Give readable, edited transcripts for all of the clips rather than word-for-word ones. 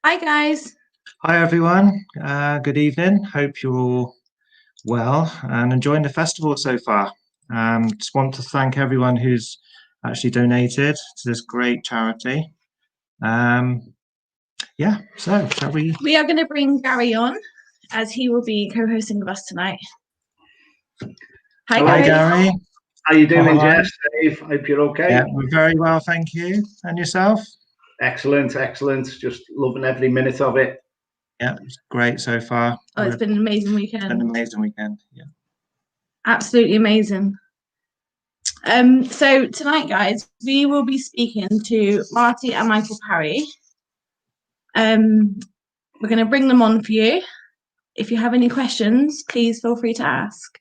Hi guys. Hi everyone, good evening. Hope you're all well and enjoying the festival so far. Just want to thank everyone who's actually donated to this great charity. Um, yeah, so shall we? We are going to bring Gary on as he will be co-hosting with us tonight. Hi Gary. How you doing, Hi. Jess? Dave, hope you're okay. Yeah, we're very well, thank you. And yourself? Excellent, excellent. Just loving every minute of it. Yeah, it's great so far. Oh, it's been an amazing weekend. It's been an amazing weekend, yeah. Absolutely amazing. So tonight, guys, we will be speaking to Marti and Michael Parry. We're going to bring them on for you. If you have any questions, please feel free to ask.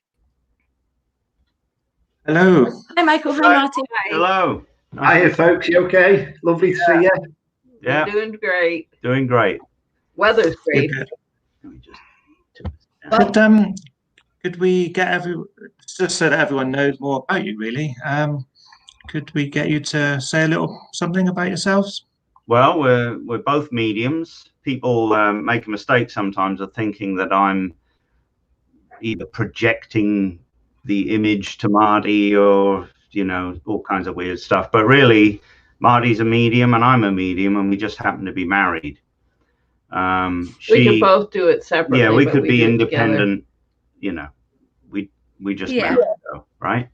Hello. Hi, Michael. Hi, Marti. Hello. Hiya, folks. You okay? Lovely to see you. Yeah. We're doing great. Doing great. Weather's great. Could we get just so that everyone knows more about you, really? Could we get you to say a little something about yourselves? Well, we're both mediums. People make a mistake sometimes of thinking that I'm either projecting the image to Marty or, you know, all kinds of weird stuff. But really, Marty's a medium and I'm a medium, and we just happen to be married. We could both do it separately. Yeah, we could be independent. You know, we just married, though, right?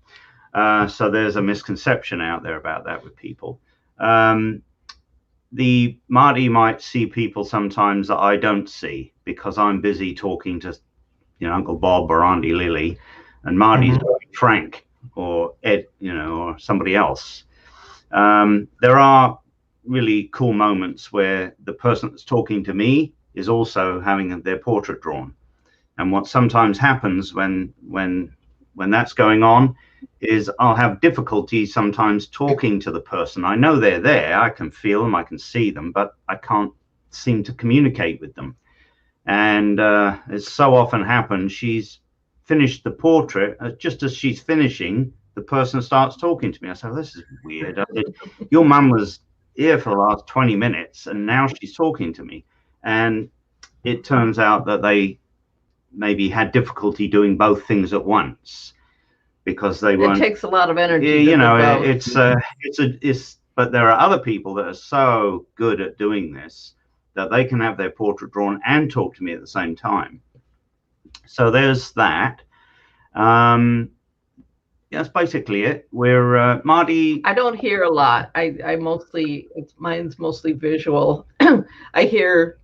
So there's a misconception out there about that with people. The Marty might see people sometimes that I don't see because I'm busy talking to, you know, Uncle Bob or Auntie Lily, and Marty's Frank or Ed, you know, or somebody else. There are really cool moments where the person that's talking to me is also having their portrait drawn. And what sometimes happens when that's going on is I'll have difficulty sometimes talking to the person. I know they're there, I can feel them, I can see them, but I can't seem to communicate with them. And it so often happens, she's finished the portrait, just as she's finishing, the person starts talking to me. I say, well, this is weird. I said, your mum was here for the last 20 minutes and now she's talking to me. And it turns out that they maybe had difficulty doing both things at once because they weren't. It takes a lot of energy. You know, but there are other people that are so good at doing this that they can have their portrait drawn and talk to me at the same time. So there's that. That's basically it. We're Marty. I don't hear a lot. I mostly, mine's mostly visual. I hear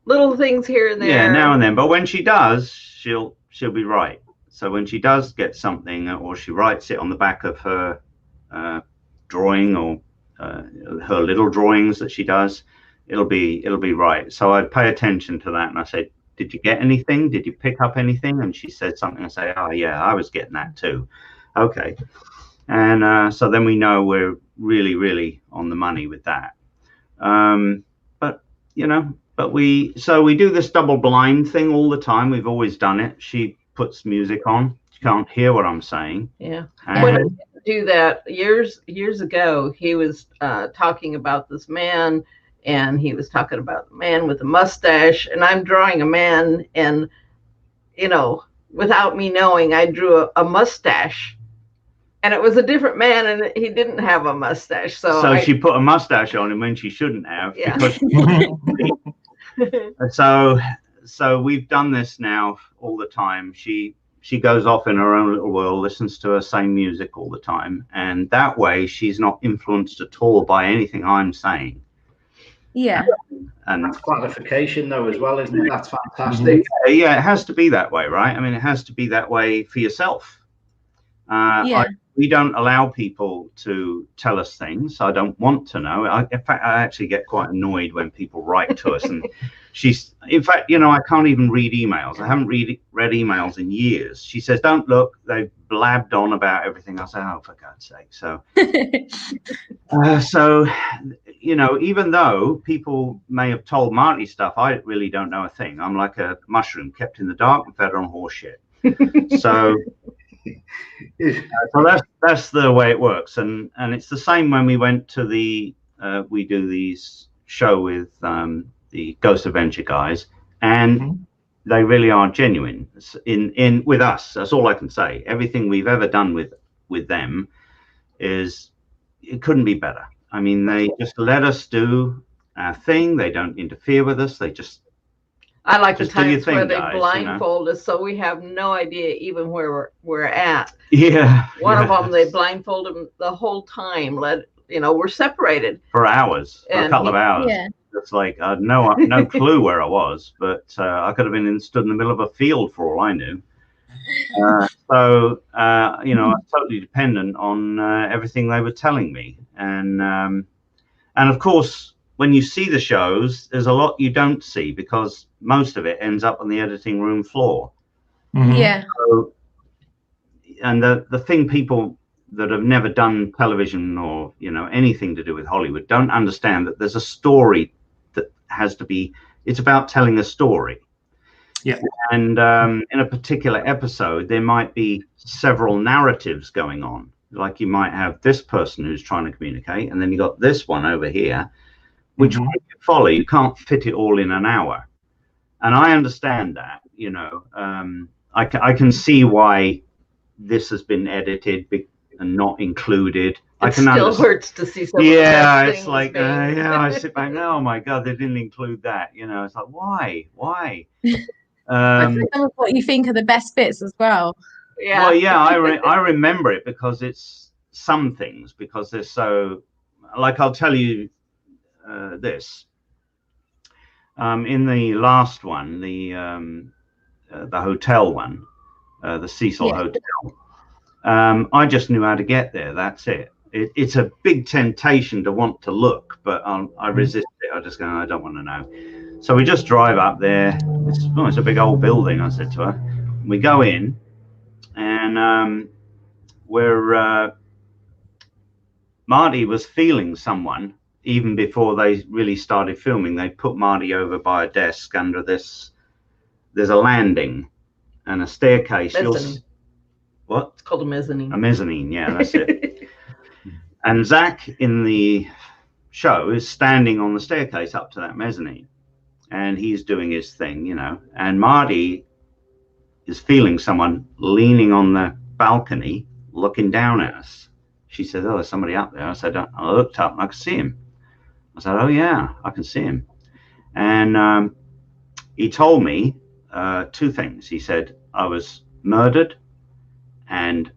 little things here and there. Yeah, now and then. But when she does, she'll be right. So when she does get something, or she writes it on the back of her drawing, or her little drawings that she does, it'll be right. So I pay attention to that, and I say, did you get anything? Did you pick up anything? And she said something. I say, oh yeah, I was getting that too. Okay. And so then we know we're really on the money with that. But you know, we do this double blind thing all the time. We've always done it. She puts music on. She can't hear what I'm saying. Yeah. When I do that years ago, he was talking about this man, and he was talking about the man with a mustache, and I'm drawing a man, and you know, without me knowing, I drew a mustache, and it was a different man, and he didn't have a mustache. So she put a mustache on him when she shouldn't have. Yeah. Because so we've done this now all the time. She goes off in her own little world, listens to her same music all the time, and that way she's not influenced at all by anything I'm saying. Yeah. And that's gratification though as well, isn't it? That's fantastic. Yeah, it has to be that way, right? I mean, it has to be that way for yourself. We don't allow people to tell us things. I don't want to know. In fact, I actually get quite annoyed when people write to us. And in fact, you know, I can't even read emails. I haven't read emails in years. She says, don't look. They've blabbed on about everything. I say, oh, for God's sake. So, you know, even though people may have told Marty stuff, I really don't know a thing. I'm like a mushroom kept in the dark and fed on horse shit. So that's the way it works, and it's the same when we went to the we do these show with the Ghost Adventure guys, and they really are genuine in with us. That's all I can say. Everything we've ever done with them is, it couldn't be better. I mean, they just let us do our thing. They don't interfere with us. They just, I like the just do your times where thing, they guys, blindfold us, so we have no idea even where we're at. Yeah. One of them, they blindfold him the whole time. We're separated for hours, for a And couple of hours. Yeah. It's like I had no clue where I was, but I could have been stood in the middle of a field for all I knew. So you know, I was totally dependent on everything they were telling me, and of course, when you see the shows, there's a lot you don't see because most of it ends up on the editing room floor. Yeah. So, and the thing people that have never done television or, you know, anything to do with Hollywood don't understand that there's a story that has to be, it's about telling a story. Yeah. And in a particular episode, there might be several narratives going on. Like you might have this person who's trying to communicate, and then you got this one over here, which you follow. You can't fit it all in an hour. And I understand that, you know, I can see why this has been edited and not included. I can still hurts to see some yeah, of the it's like yeah, I sit back, oh my god, they didn't include that, you know. It's like, why Some of what you think are the best bits as well. Yeah. well, yeah, I remember it because it's some things, because they're so, like, I'll tell you this, in the last one, the hotel one, the Cecil Hotel, I just knew how to get there. That's it. It's a big temptation to want to look, but I resist it. I just go, I don't want to know. So we just drive up there. It's a big old building, I said to her. We go in, and Marty was feeling someone even before they really started filming. They put Marty over by a desk under this. There's a landing and a staircase. What? It's called a mezzanine. A mezzanine, yeah, that's it. And Zach in the show is standing on the staircase up to that mezzanine, and he's doing his thing, you know. And Marty is feeling someone leaning on the balcony, looking down at us. She said, "Oh, there's somebody up there." I said, I looked up and I could see him. I said, "Oh yeah, I can see him." And he told me two things. He said I was murdered and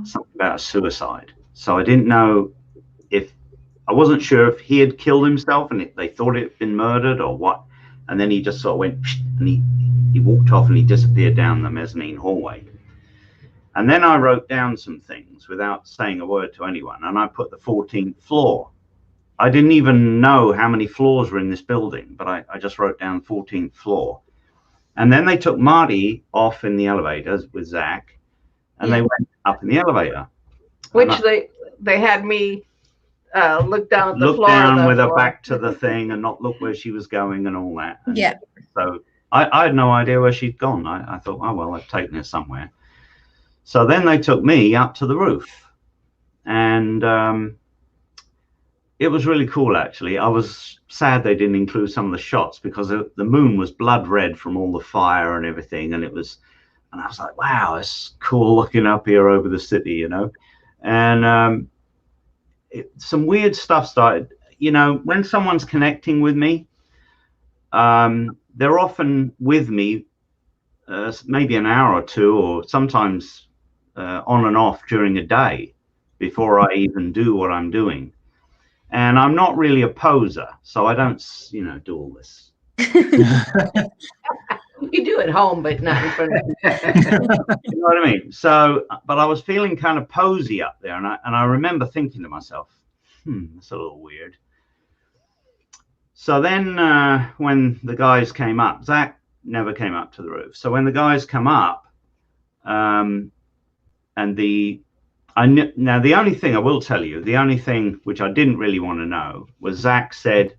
something about a suicide. So I didn't know I wasn't sure if he had killed himself and they thought it had been murdered or what. And then he just sort of went, and he walked off and he disappeared down the mezzanine hallway. And then I wrote down some things without saying a word to anyone, and I put the 14th floor. I didn't even know how many floors were in this building, but I just wrote down 14th floor. And then they took Marty off in the elevators with Zach, and they went up in the elevator. Which they had me look down at the look floor. Down with her back to the thing and not look where she was going and all that. And yeah. So I had no idea where she'd gone. I thought, oh, well, I've taken her somewhere. So then they took me up to the roof. And it was really cool, actually. I was sad they didn't include some of the shots because the moon was blood red from all the fire and everything. And I was like, wow, it's cool looking up here over the city, you know. And some weird stuff started, you know, when someone's connecting with me, they're often with me maybe an hour or two, or sometimes on and off during a day before I even do what I'm doing. And I'm not really a poser, so I don't, you know, do all this. You do at home, but not in front of You know what I mean? So, but I was feeling kind of posy up there, and I remember thinking to myself, that's a little weird. So then when the guys came up, Zach never came up to the roof. So when the guys come up, and now the only thing I will tell you, the only thing which I didn't really want to know was Zach said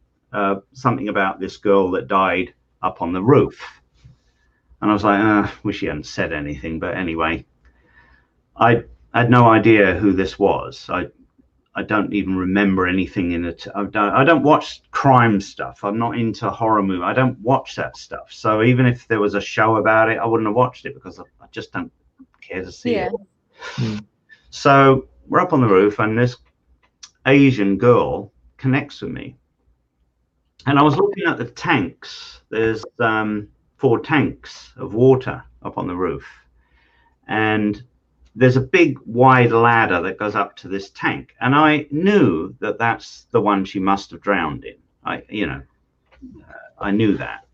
something about this girl that died up on the roof. And I was like, wish he hadn't said anything. But anyway, I had no idea who this was. I don't even remember anything in it. I don't watch crime stuff. I'm not into horror movie. I don't watch that stuff. So even if there was a show about it, I wouldn't have watched it because I just don't care to see it. So we're up on the roof, and this Asian girl connects with me. And I was looking at the tanks. There's 4 tanks of water up on the roof. And there's a big wide ladder that goes up to this tank. And I knew that that's the one she must have drowned in. I knew that.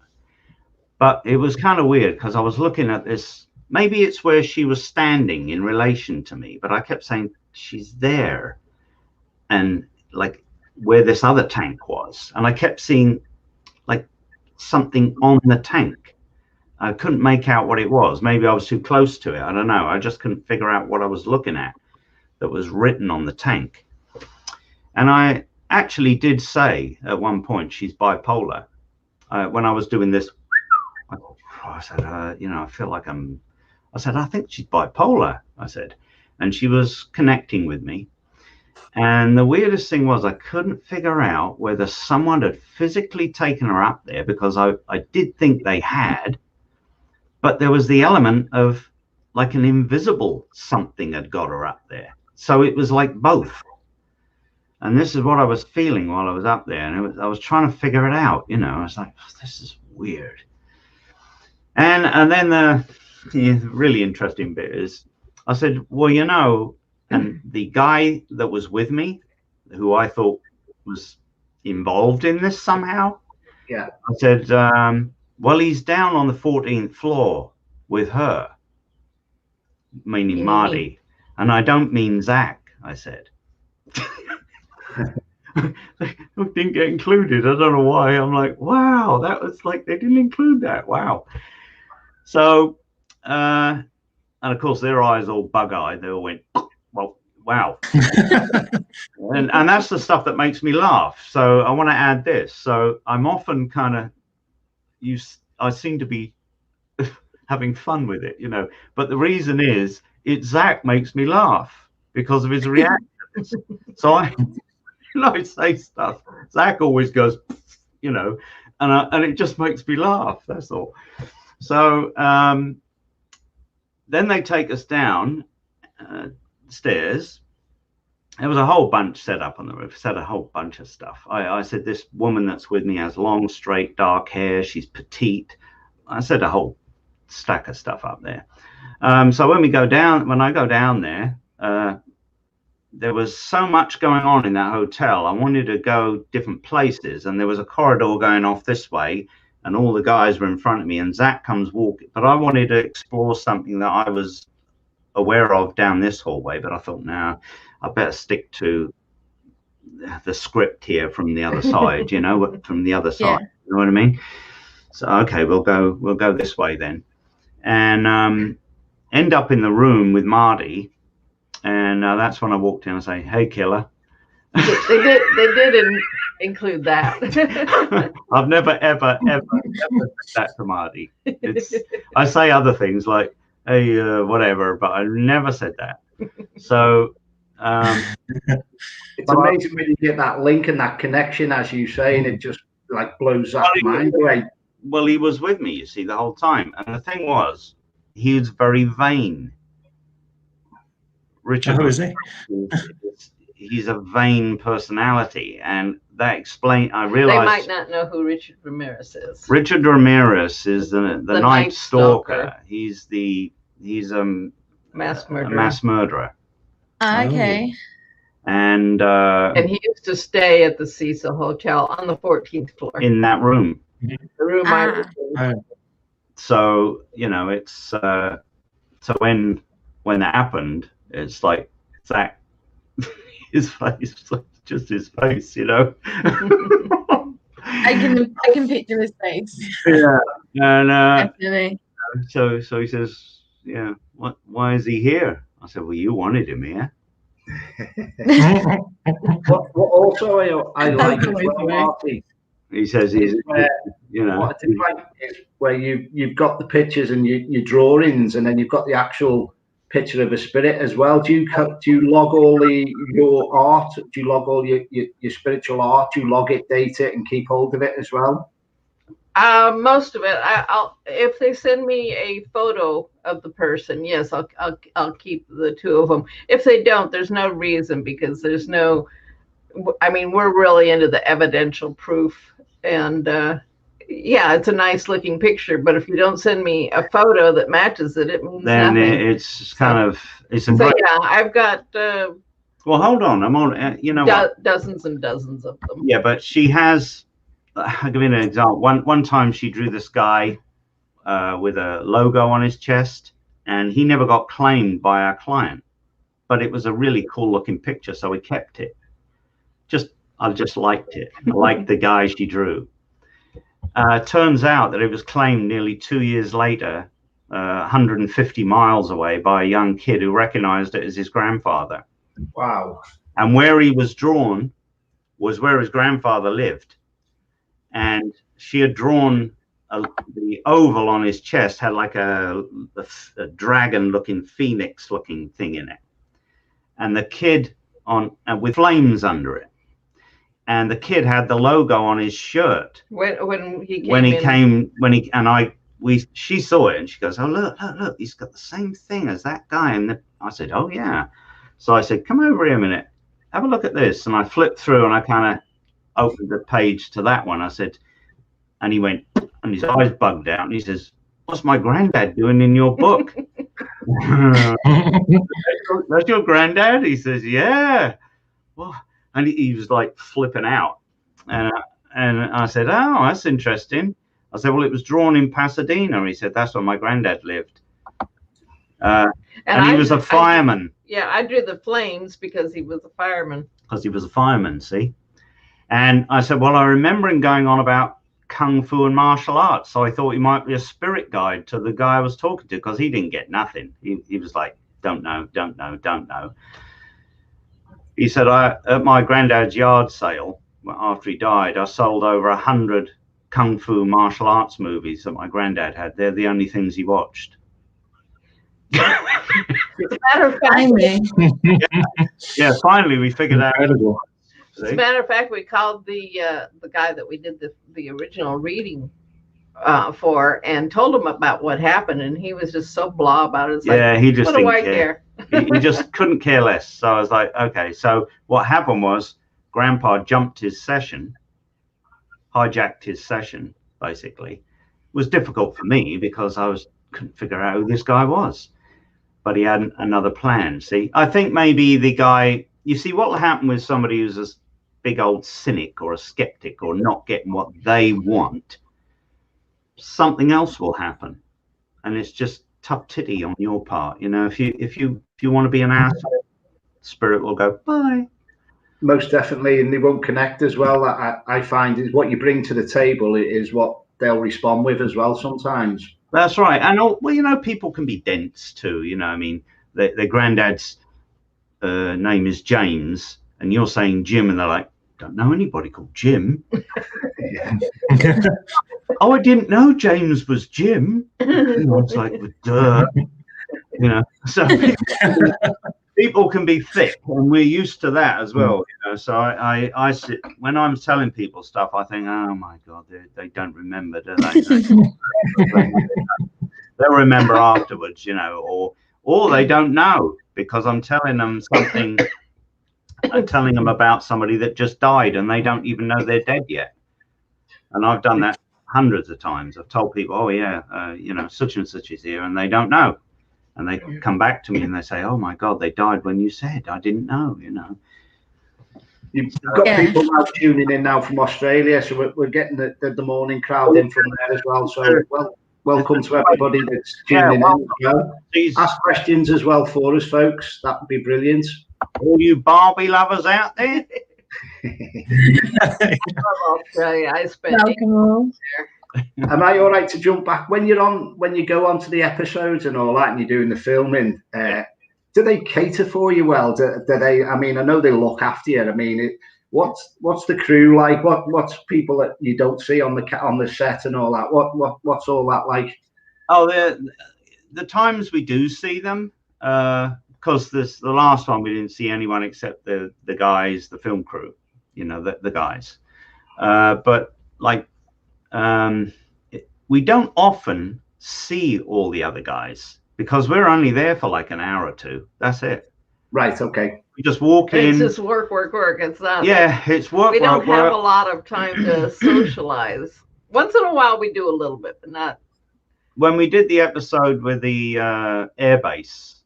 But it was kind of weird because I was looking at this. Maybe it's where she was standing in relation to me, but I kept saying she's there. And like where this other tank was. And I kept seeing like something on the tank. I couldn't make out what it was. Maybe I was too close to it. I don't know. I just couldn't figure out what I was looking at that was written on the tank. And I actually did say at one point she's bipolar. When I was doing this, I said, I feel like I said, I think she's bipolar, I said. And she was connecting with me. And the weirdest thing was I couldn't figure out whether someone had physically taken her up there, because I did think they had. But there was the element of like an invisible something had got her up there. So it was like both. And this is what I was feeling while I was up there. And I was trying to figure it out. I was like, oh, this is weird. And then the really interesting bit is I said, well, and the guy that was with me, who I thought was involved in this somehow. Yeah. I said, well, he's down on the 14th floor with her, meaning Marty. And I don't mean Zach, I said. They didn't get included. I don't know why. I'm like, wow, that was like, they didn't include that. Wow. So, and of course, their eyes all bug-eyed. They all went, well, wow. and that's the stuff that makes me laugh. So I want to add this. So I'm often kind of, I seem to be having fun with it, but the reason is Zach makes me laugh because of his reactions. So I say stuff, Zach always goes, and it just makes me laugh. That's all. So then they take us down stairs. There was a whole bunch set up on the roof, said a whole bunch of stuff. I said, this woman that's with me has long, straight, dark hair. She's petite. I said a whole stack of stuff up there. So when I go down there, there was so much going on in that hotel. I wanted to go different places, and there was a corridor going off this way, and all the guys were in front of me, and Zach comes walking. But I wanted to explore something that I was aware of down this hallway, but I thought, no, I better stick to the script here from the other side, from the other side. Yeah. You know what I mean? So, okay, we'll go this way then. And end up in the room with Marty. And that's when I walked in and say, hey, killer. They didn't include that. I've never, ever said that to Marty. I say other things like, hey, whatever, but I never said that. So it's amazing when you get that link and that connection, as you say, and it just like blows that mind away. Well, he was with me, you see, the whole time. And the thing was, he was very vain. Richard, is he? He's a vain personality, and that explains. I realized they might not know who Richard Ramirez is. Richard Ramirez is the Night Stalker. He's a mass murderer. Okay. And he used to stay at the Cecil Hotel on the 14th floor. In that room. The room I was in. So it's so when that happened, it's like Zach, his face, just his face, I can picture his face. Yeah, and definitely. So he says, yeah, why is he here? I said, well, you wanted him here. What also I like as well, Marty. He says he's, what I think like is where you've got the pictures and your drawings, and then you've got the actual picture of a spirit as well. Do you log all your art? Do you log all your spiritual art? Do you log it, date it, and keep hold of it as well? Most of it. I'll if they send me a photo of the person, yes, I'll keep the two of them. If they don't, there's no reason, because there's no. I mean, we're really into the evidential proof, and yeah, it's a nice looking picture. But if you don't send me a photo that matches it, it means Then nothing. it's kind of it's a So great. yeah, I've got Well, hold on, I'm on. You know what? dozens and dozens of them. Yeah, but she has. I'll give you an example. One time she drew this guy with a logo on his chest, and he never got claimed by our client, but it was a really cool looking picture, so we kept it. I just liked it. I liked the guy she drew. Turns out that it was claimed nearly 2 years later, 150 miles away, by a young kid who recognized it as his grandfather. Wow. And where he was drawn was where his grandfather lived. And she had drawn the oval on his chest, had like a dragon looking, phoenix looking thing in it. And the kid with flames under it. And the kid had the logo on his shirt. She saw it and she goes, "Oh, look, he's got the same thing as that guy." And I said, "Oh yeah." So I said, "Come over here a minute, have a look at this." And I flipped through and I kind of opened the page to that one. I said, and he went, and his eyes bugged out, and he says, "What's my granddad doing in your book?" "That's your granddad?" He says, "Yeah." Well, and he was like flipping out, and I said, "Oh, that's interesting." I said, "Well, it was drawn in Pasadena." He said, "That's where my granddad lived." And he was a fireman. I drew the flames because he was a fireman. See? And I said, "Well, I remember him going on about Kung Fu and martial arts. So I thought he might be a spirit guide to the guy I was talking to, because he didn't get nothing. He was like, don't know. He said, at my granddad's yard sale, after he died, I sold over 100 Kung Fu martial arts movies that my granddad had. They're the only things he watched." As a matter of fact, yeah, finally we figured out. Incredible. As a matter of fact, we called the guy that we did the original reading for, and told him about what happened, and he was just so blah about it. It's he just what do I care? he just couldn't care less. So I was like, okay. So what happened was Grandpa jumped his session, hijacked his session, basically. It was difficult for me because I couldn't figure out who this guy was, but he had another plan. See, I think maybe the guy, you see, what will happen with somebody who's a big old cynic or a skeptic or not getting what they want, something else will happen, and it's just tough titty on your part. You know, if you want to be an asshole, spirit will go bye. Most definitely, and they won't connect as well. I find is what you bring to the table is what they'll respond with as well sometimes. That's right. And well, you know, people can be dense too. You know, I mean, their granddad's name is James, and you're saying Jim, and they're like, "Don't know anybody called Jim." "Oh, I didn't know James was Jim." You know, it's like, duh. You know, so people can be thick, and we're used to that as well. You know, so I sit when I'm telling people stuff, I think, oh my God, they don't remember, do they? They'll remember afterwards, you know, or they don't know because I'm telling them something. I'm telling them about somebody that just died, and they don't even know they're dead yet. And I've done that hundreds of times. I've told people, "Oh yeah, you know, such and such is here," and they don't know. And they come back to me and they say, "Oh my God, they died when you said. I didn't know," you know. You've got people now tuning in now from Australia, so we're getting the morning crowd in from there as well. So welcome to everybody that's tuning in as well. Ask questions as well for us, folks. That would be brilliant. All you Barbie lovers out there. Australia, I spent Am I all right to jump back when you go onto the episodes and all that, and you're doing the filming? Do they cater for you well? Do they? I mean, I know they look after you. I mean, what's the crew like? What's people that you don't see on the set and all that? What's all that like? Oh, the times we do see them, because the last one we didn't see anyone except the guys, the film crew, you know, the guys. But like, we don't often see all the other guys because we're only there for like an hour or two. That's it. Right. Okay. We just walk in. It's just work. It's not. Yeah, it's work. We don't have work. a lot of time to socialize. Once in a while, we do a little bit, but not. When we did the episode with the airbase,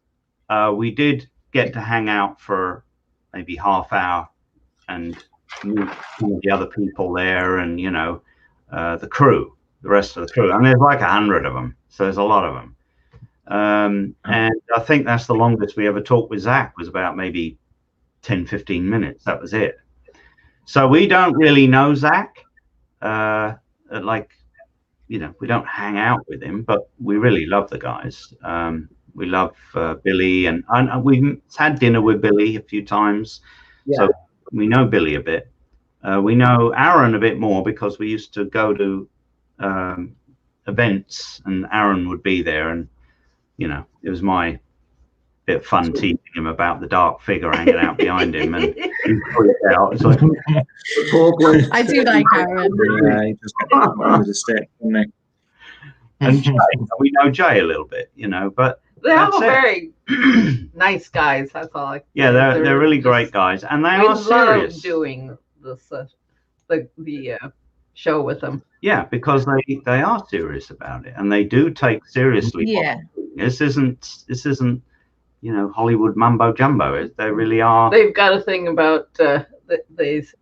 we did get to hang out for maybe half hour and meet some of the other people there, and you know, the crew, the rest of the crew. And there's like 100 of them, so there's a lot of them. And I think that's the longest we ever talked with Zach, was about maybe 10-15 minutes. That was it. So we don't really know Zach, like, you know, we don't hang out with him, but we really love the guys. We love Billy, and we've had dinner with Billy a few times. Yeah. So we know Billy a bit. We know Aaron a bit more because we used to go to events and Aaron would be there, and you know, it was my bit of fun teasing him about the dark figure hanging out behind him, and he freaked out. It's like, I do like Aaron. Yeah, he just got with a stick, didn't he? And Jay, we know Jay a little bit, you know, but they're all very nice guys. That's all. Yeah, they're really great guys, and they are serious. Love doing this the show with them. Yeah, because they are serious about it, and they do take seriously. Yeah, this isn't you know, Hollywood mumbo jumbo. They really are. They've got a thing about these.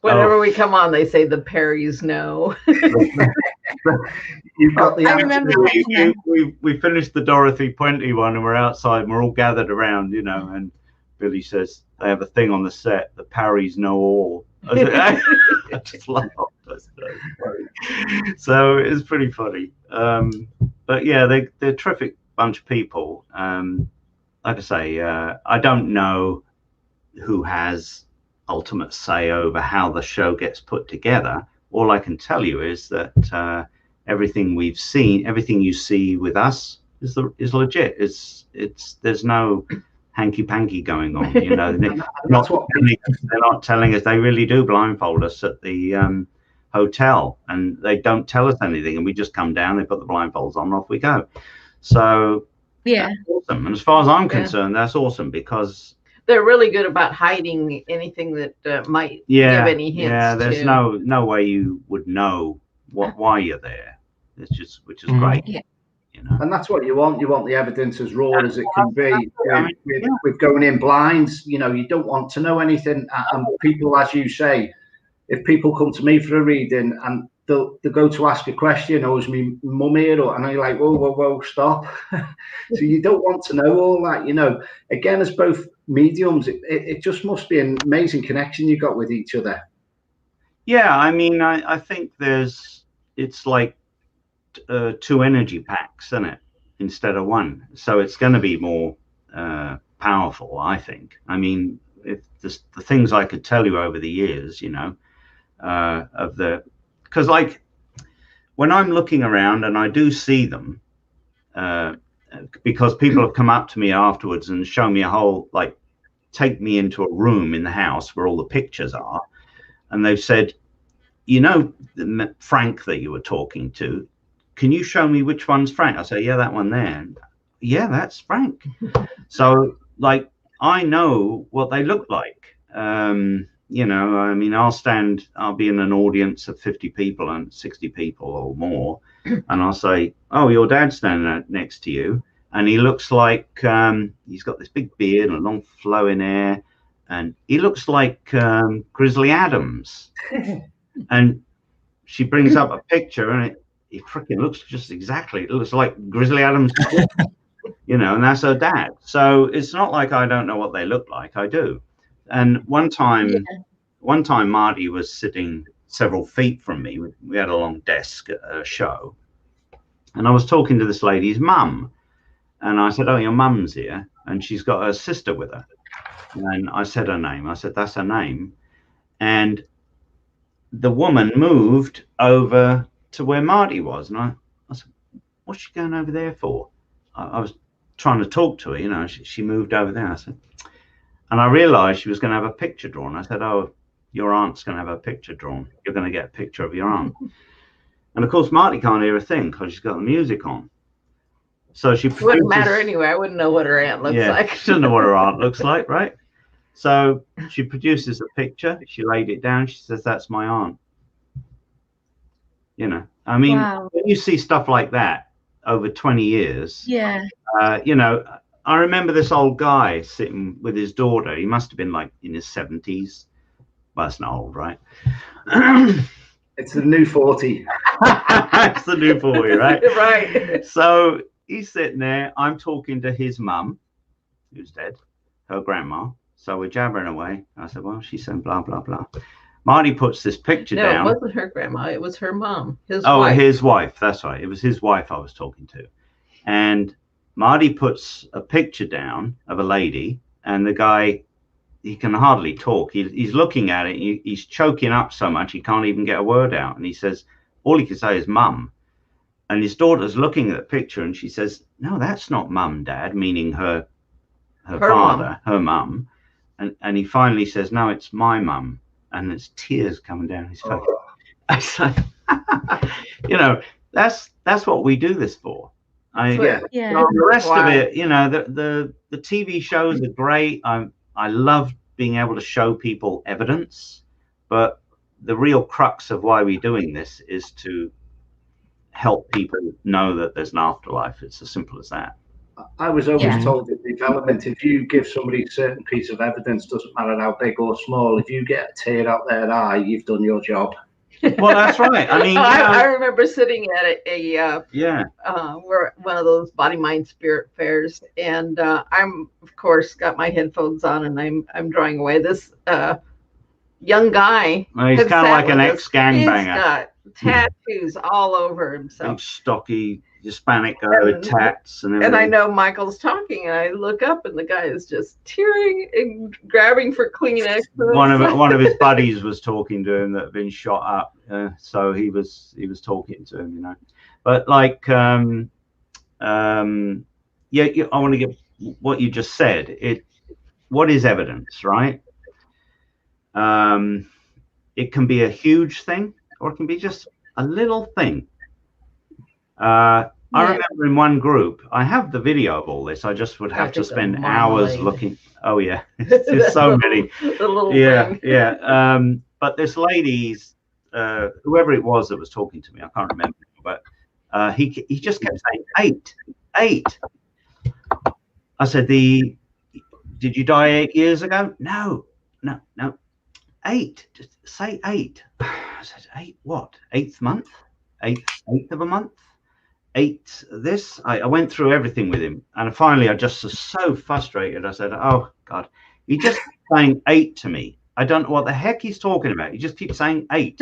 Whenever we come on, they say the Parrys know. You've got the. I remember we finished the Dorothy Puente one, and we're outside, and we're all gathered around, you know, and Billy says they have a thing on the set, the Parrys know all. I just laughed. So it's pretty funny. But yeah, they're a terrific bunch of people. Like I say, I don't know who has ultimate say over how the show gets put together. All I can tell you is that everything we've seen, everything you see with us is legit. There's no hanky panky going on. You know, they're not telling us. They really do blindfold us at the hotel, and they don't tell us anything, and we just come down. They put the blindfolds on, and off we go. So yeah, that's awesome. And as far as I'm concerned, that's awesome because they're really good about hiding anything that might give any hints. Yeah, there's no way you would know why you're there. It's just, which is great. Yeah. You know? And that's what you want. You want the evidence as raw as it can be. With going in blinds, you know, you don't want to know anything. And people, as you say, if people come to me for a reading and they'll go to ask a question, oh, is my mum here? And I'm like, whoa, stop. So you don't want to know all that, you know. Again, as both mediums, it just must be an amazing connection you got with each other. Yeah, I mean, I think it's like 2 energy packs, isn't it, instead of 1? So it's going to be more powerful, I think. I mean, if the things I could tell you over the years, you know, because like when I'm looking around and I do see them, because people have come up to me afterwards and shown me a whole, like, take me into a room in the house where all the pictures are, and they've said, you know, Frank that you were talking to, can you show me which one's Frank? I say, yeah, that one there. Yeah, that's Frank. So, like, I know what they look like. You know, I mean, I'll be in an audience of 50 people and 60 people or more, and I'll say, oh, your dad's standing next to you, and he looks like he's got this big beard and a long flowing hair, and he looks like Grizzly Adams. And she brings up a picture, and it freaking looks just exactly. It looks like Grizzly Adams, you know, and that's her dad. So it's not like I don't know what they look like. I do. And one time Marty was sitting several feet from me. We had a long desk at a show, and I was talking to this lady's mum, and I said, "Oh, your mum's here, and she's got her sister with her." And I said her name. I said, "That's her name," and the woman moved over to where Marty was, and I said, "What's she going over there for?" I was trying to talk to her, you know, she moved over there. I said, and I realized she was going to have a picture drawn. I said, oh, your aunt's going to have a picture drawn. You're going to get a picture of your aunt. And of course, Marty can't hear a thing because she's got the music on. So she It wouldn't matter anyway. I wouldn't know what her aunt looks like. She doesn't know what her aunt looks like, right? So she produces a picture. She laid it down. She says, that's my aunt. You know, I mean, Wow. when you see stuff like that over 20 years, Yeah. you know, I remember this old guy sitting with his daughter. He must have been like in his 70s. Well, that's not old, right? It's the new 40. It's the new 40, right? Right. So he's sitting there. I'm talking to his mum, who's dead, her grandma. So we're jabbering away. I said, well, she said blah, blah, blah. Marty puts this picture down. No, it wasn't her grandma. It was her mom. His Oh, wife. his wife. That's right. It was his wife I was talking to. And Marty puts a picture down of a lady, and the guy, he can hardly talk. He's looking at it. He's choking up so much he can't even get a word out. And he says, all he can say is mum. And his daughter's looking at the picture, and she says, no, that's not mum, Dad, meaning her father, her mum. And he finally says, no, it's my mum. And there's tears coming down his face. It's like, you know, that's what we do this for. Yeah. The rest of it, you know, the TV shows are great. I love being able to show people evidence, but the real crux of why we're doing this is to help people know that there's an afterlife. It's as simple as that. I was always told in development, if you give somebody a certain piece of evidence, doesn't matter how big or small, if you get a tear out their eye, you've done your job. Well, that's right. I mean, I remember sitting at we're one of those body, mind, spirit fairs, and I'm of course got my headphones on, and I'm drawing away. This young guy. Well, he's kind of like an ex-gangbanger. He's got tattoos all over himself. Big, stocky Hispanic guy with tats and everything. And I know Michael's talking, and I look up, and the guy is just tearing and grabbing for Kleenex. One of his buddies was talking to him that had been shot up, so he was talking to him, you know. But like, I want to get what you just said. What is evidence, right? It can be a huge thing, or it can be just a little thing. I remember in one group, I have the video of all this. I just would have to spend hours looking. Oh yeah, there's so many. But this lady's, whoever it was that was talking to me, I can't remember, but he just kept saying 8. I said, did you die 8 years ago? No. 8. Just say 8. I said, 8 what? 8th month? 8th of a month? 8 this? I went through everything with him, and finally I just was so frustrated. I said, oh God, he just keeps saying 8 to me. I don't know what the heck he's talking about. He just keeps saying 8.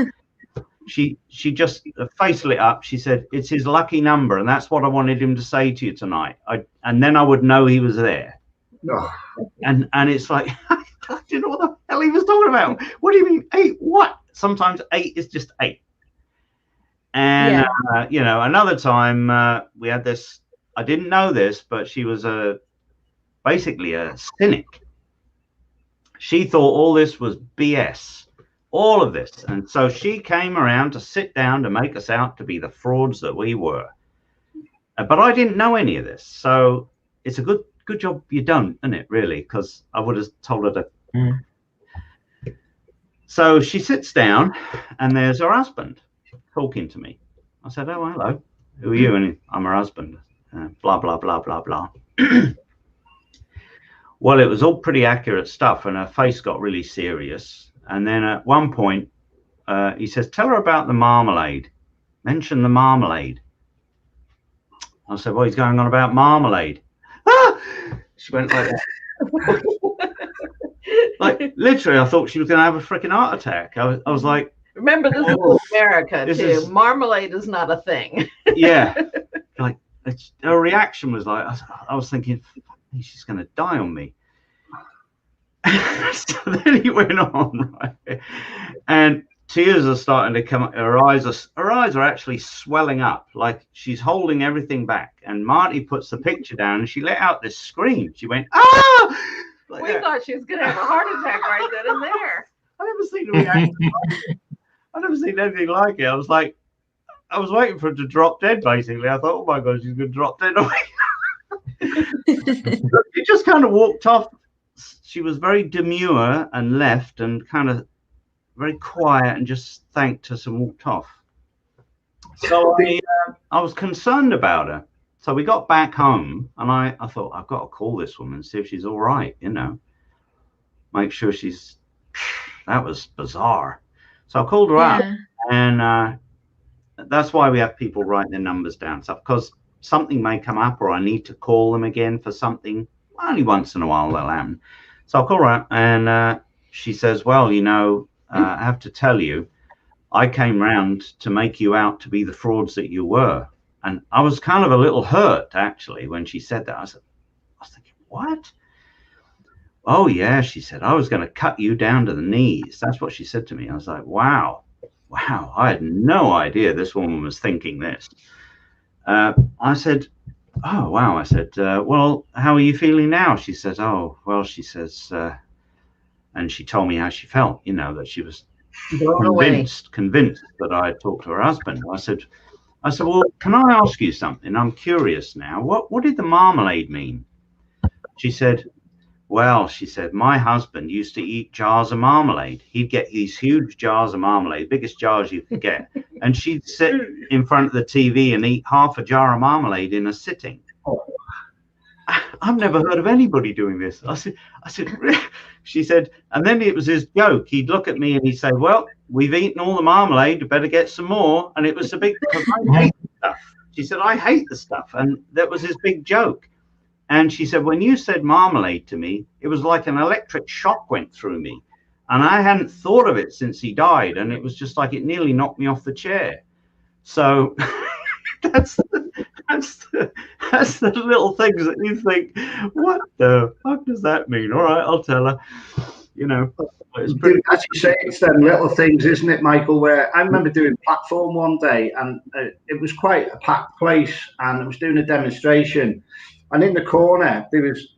She just face lit up. She said, it's his lucky number, and that's what I wanted him to say to you tonight. And then I would know he was there. Oh. And it's like, I didn't know what the hell he was talking about. What do you mean 8? What? Sometimes 8 is just 8. And you know, another time we had this. I didn't know this, but she was basically a cynic. She thought all this was BS, all of this, and so she came around to sit down to make us out to be the frauds that we were. But I didn't know any of this, so it's a good job you don't, isn't it? Really, because I would have told her to. Mm. So she sits down, and there's her husband talking to me. I said, oh, hello, who are you? And I'm her husband, blah, blah, blah, blah, blah. Well, it was all pretty accurate stuff, and her face got really serious. And then at one point, he says, tell her about the marmalade. Mention the marmalade. I said, well, he's going on about marmalade. Ah! She went like that. Like, literally, I thought she was going to have a freaking heart attack. I was like, remember, this is America too. Marmalade is not a thing. Yeah, like her reaction was like, I was thinking, she's going to die on me. So then he went on, right? And tears are starting to come. Her eyes are actually swelling up, like she's holding everything back. And Marty puts the picture down, and she let out this scream. She went, "Ah!" Like We thought she was going to have a heart attack right then and there. I never seen a reaction like it. I never seen anything like it. I was like, I was waiting for her to drop dead. Basically, I thought, "Oh my God, she's going to drop dead." She just kind of walked off. She was very demure and left, and kind of very quiet, and just thanked us and walked off. So I was concerned about her. So we got back home, and I thought, I've got to call this woman, see if she's all right, you know, make sure she's. That was bizarre. So I called her up, and that's why we have people write their numbers down, stuff, because something may come up, or I need to call them again for something. Only once in a while that'll happen. So I'll call her up, and she says, "Well, you know, I have to tell you, I came round to make you out to be the frauds that you were." And I was kind of a little hurt, actually, when she said that. I was thinking, what? "Oh, yeah," she said, "I was going to cut you down to the knees." That's what she said to me. I was like, wow, I had no idea this woman was thinking this. I said, "Oh, wow." I said, "Well, how are you feeling now?" She says, "Oh, well," she says, and she told me how she felt, you know, that she was convinced that I had talked to her husband. I said, "Well, can I ask you something? I'm curious now. What did the marmalade mean?" She said, "Well," she said, "my husband used to eat jars of marmalade. He'd get these huge jars of marmalade, biggest jars you could get. And she'd sit in front of the TV and eat half a jar of marmalade in a sitting." I've never heard of anybody doing this. I said, she said, and then it was his joke. He'd look at me and he'd say, "Well, we've eaten all the marmalade, you better get some more." And it was a big, I hate the stuff. She said, "I hate the stuff." And that was his big joke. And she said, "When you said marmalade to me, it was like an electric shock went through me. And I hadn't thought of it since he died. And it was just like it nearly knocked me off the chair." So that's the little things that you think, what the fuck does that mean? All right, I'll tell her. You know, it's pretty. As you say, it's them little things, isn't it, Michael? Where I remember doing platform one day, and it was quite a packed place, and I was doing a demonstration, and in the corner there was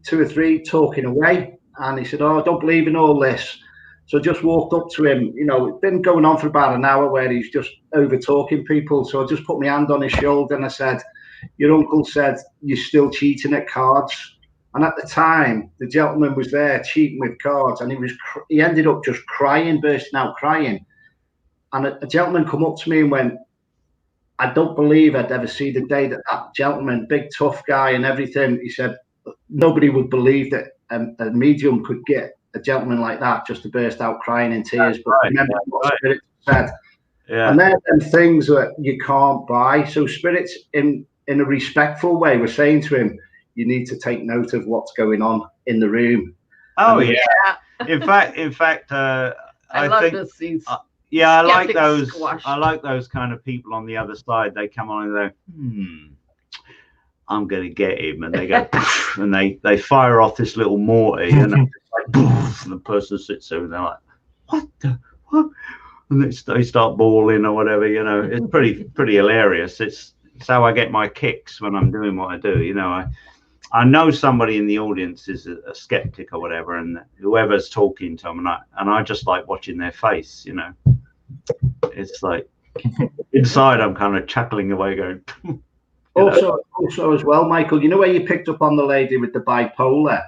2 or 3 talking away, and he said, "Oh, I don't believe in all this." So I just walked up to him. You know, it's been going on for about an hour where he's just over talking people. So I just put my hand on his shoulder and I said, "Your uncle said you're still cheating at cards." And at the time, the gentleman was there cheating with cards, and he ended up just crying, bursting out crying. And a gentleman come up to me and went, "I don't believe I'd ever see the day that gentleman, big tough guy and everything," he said, "nobody would believe that a medium could get a gentleman like that just to burst out crying in tears." But remember what Spirit said. And they're them things that you can't buy. So Spirit's in a respectful way, we're saying to him, you need to take note of what's going on in the room. Oh, yeah. In fact, I love think this scene. I like those. Squash. I like those kind of people on the other side. They come on and they, I'm going to get him, and they go, and they fire off this little mortar, and like, and the person sits there and they're like, what? And they start bawling or whatever. You know, it's pretty hilarious. It's how I get my kicks when I'm doing what I do. You know, I know somebody in the audience is a skeptic or whatever, and whoever's talking to them, and I just like watching their face. You know, it's like inside I'm kind of chuckling away, going. Also as well, Michael, you know where you picked up on the lady with the bipolar?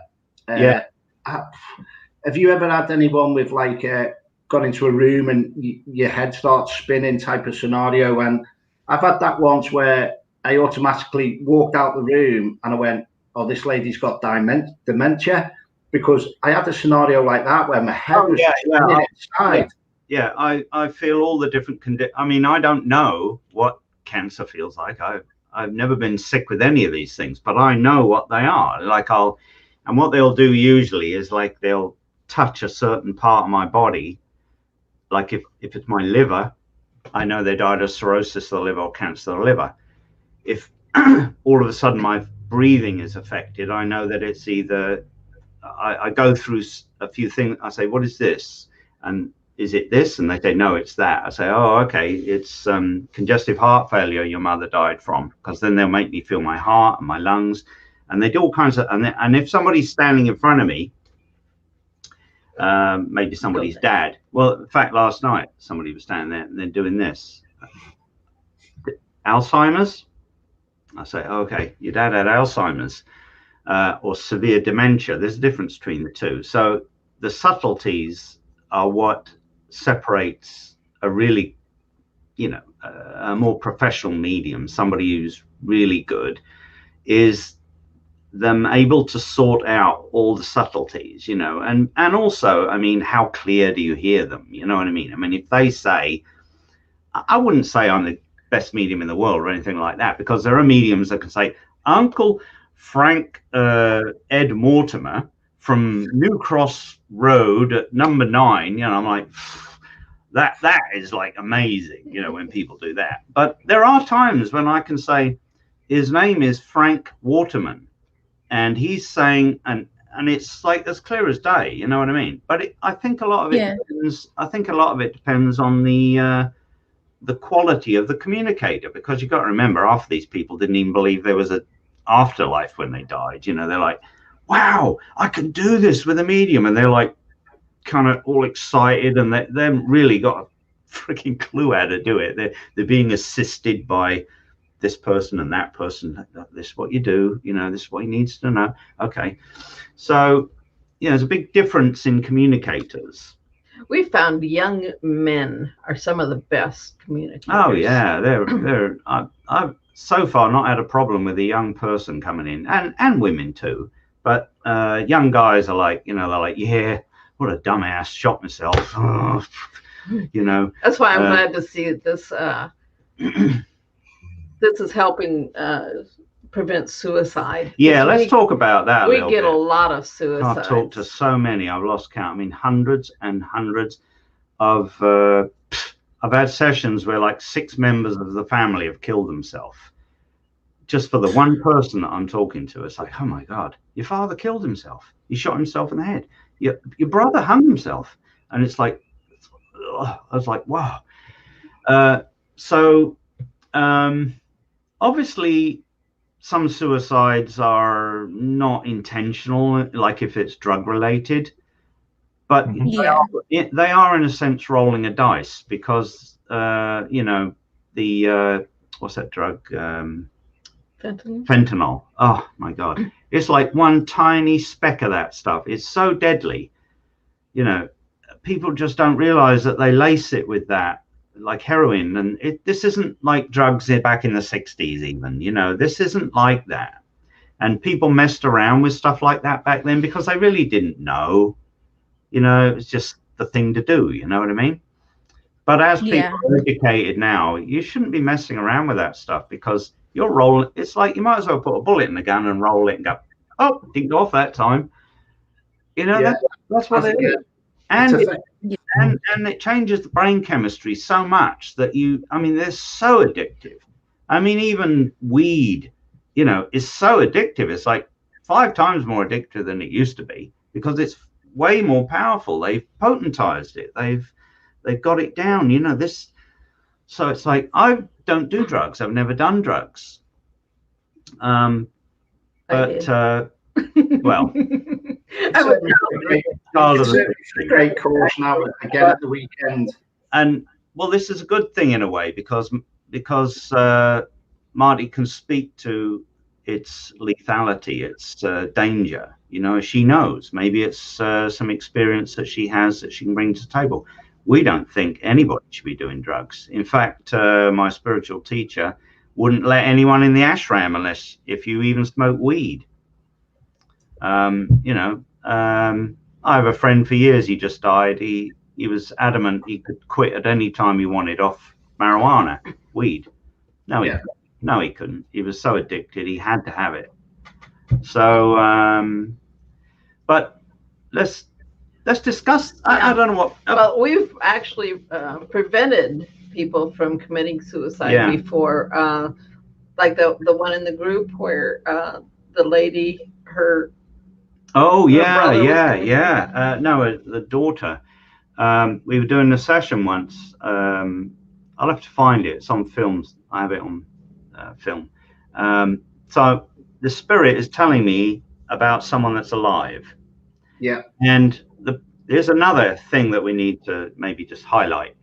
Have you ever had anyone with like gone into a room and your head starts spinning type of scenario? And I've had that once where I automatically walked out the room and I went, "Oh, this lady's got dementia," because I had a scenario like that where my head was spinning inside. Yeah, I feel all the different I mean, I don't know what cancer feels like. I've never been sick with any of these things, but I know what they are. Like and what they'll do usually is like they'll touch a certain part of my body. Like if it's my liver, I know they died of cirrhosis of the liver or cancer of the liver. If all of a sudden my breathing is affected, I know that it's either, I go through a few things. I say, "What is this?" And is it this? And they say, no, it's that. I say, oh, okay, it's congestive heart failure your mother died from, because then they'll make me feel my heart and my lungs, and they do all kinds of, and if somebody's standing in front of me, maybe somebody's dad. Well, in fact, last night somebody was standing there and they're doing this. Alzheimer's? I say, okay, your dad had Alzheimer's or severe dementia. There's a difference between the two. So the subtleties are what separates a really, you know, a more professional medium, somebody who's really good, is them able to sort out all the subtleties, you know, and also, I mean, how clear do you hear them? You know what I mean? I mean, if they say, I wouldn't say I'm the best medium in the world or anything like that, because there are mediums that can say, Uncle Frank Ed Mortimer from New Cross Road at number 9, you know, I'm like, that is like amazing, you know, when people do that. But there are times when I can say his name is Frank Waterman, and he's saying, and it's like as clear as day, you know what I mean? But I think a lot of it depends, I think a lot of it depends on the quality of the communicator, because you've got to remember, half of these people didn't even believe there was an afterlife when they died. You know, they're like, wow, I can do this with a medium, and they're like kind of all excited, and they haven't really got a freaking clue how to do it. They're being assisted by this person and that person. This is what you do, you know, this is what he needs to know. Okay, so yeah, there's a big difference in communicators. We found young men are some of the best communicators. Oh yeah, they're I've so far not had a problem with a young person coming in, and women too. But young guys are like, you know, they're like, yeah, what a dumbass, shot myself. Oh, you know. That's why I'm glad to see this. This is helping prevent suicide. Yeah, let's talk about that. We get a lot of suicides. I've talked to so many. I've lost count. I mean, hundreds and hundreds of. I've had sessions where like 6 members of the family have killed themselves, just for the one person that I'm talking to. It's like, oh my God, your father killed himself. He shot himself in the head. Your brother hung himself, and it's like, I was like, wow. Obviously, some suicides are not intentional, like if it's drug related, but they are in a sense rolling a dice, because you know, the what's that drug? Fentanyl. Oh my God, it's like one tiny speck of that stuff. It's so deadly. You know, people just don't realize that they lace it with that, like heroin, and this isn't like drugs back in the 60s even, you know, this isn't like that. And people messed around with stuff like that back then because they really didn't know, you know, it was just the thing to do, you know what I mean? But as people are educated now, you shouldn't be messing around with that stuff, because you're rolling, it's like you might as well put a bullet in the gun and roll it and go, oh, didn't go off that time, you know. That's what it is. And it changes the brain chemistry so much that I mean, they're so addictive. I mean, even weed, you know, is so addictive. It's like 5 times more addictive than it used to be, because it's way more powerful. They've potentized it. They've got it down, you know, this. So it's like, I don't do drugs. I've never done drugs. Well, it's a great course now again at the weekend. And well, this is a good thing in a way, because Marti can speak to its lethality, its danger. You know, she knows. Maybe it's some experience that she has that she can bring to the table. We don't think anybody should be doing drugs. In fact, my spiritual teacher wouldn't let anyone in the ashram unless if you even smoke weed. You know, I have a friend for years. He just died. He was adamant he could quit at any time he wanted off marijuana, weed. No, he couldn't. He was so addicted. He had to have it. So, but let's discuss. I don't know what. Well, we've actually prevented people from committing suicide before, like the one in the group where the lady, her. Oh yeah. No, the daughter. we were doing a session once. I'll have to find it. It's on films. I have it on film. So the spirit is telling me about someone that's alive. Yeah. And there's another thing that we need to maybe just highlight.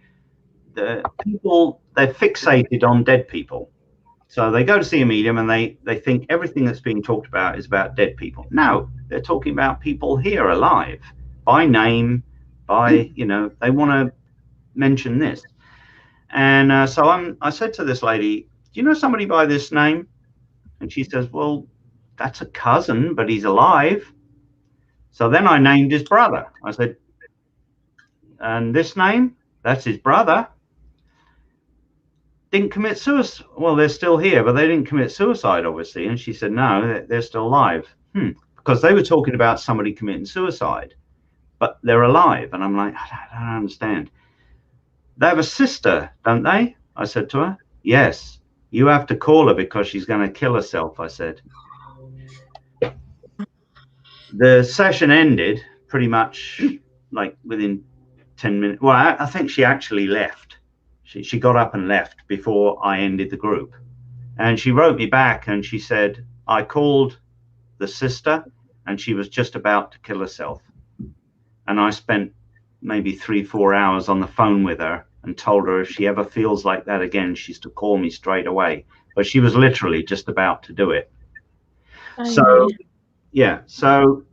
The people, they're fixated on dead people. So they go to see a medium and they think everything that's being talked about is about dead people. No, they're talking about people here alive, by name, by, you know, they want to mention this. And so I said to this lady, do you know somebody by this name? And she says, well, that's a cousin, but he's alive. So then I named his brother. I said, and this name, that's his brother. Didn't commit suicide. Well, they're still here, but they didn't commit suicide, obviously. And she said, no, they're still alive. Because they were talking about somebody committing suicide, but they're alive. And I'm like, I don't understand. They have a sister, don't they? I said to her, yes. You have to call her because she's going to kill herself, I said. The session ended pretty much like within 10 minutes. Well, I think she actually left. She got up and left before I ended the group. And she wrote me back and she said, I called the sister and she was just about to kill herself. And I spent maybe 3-4 hours on the phone with her and told her if she ever feels like that again, she's to call me straight away. But she was literally just about to do it. So, yeah, so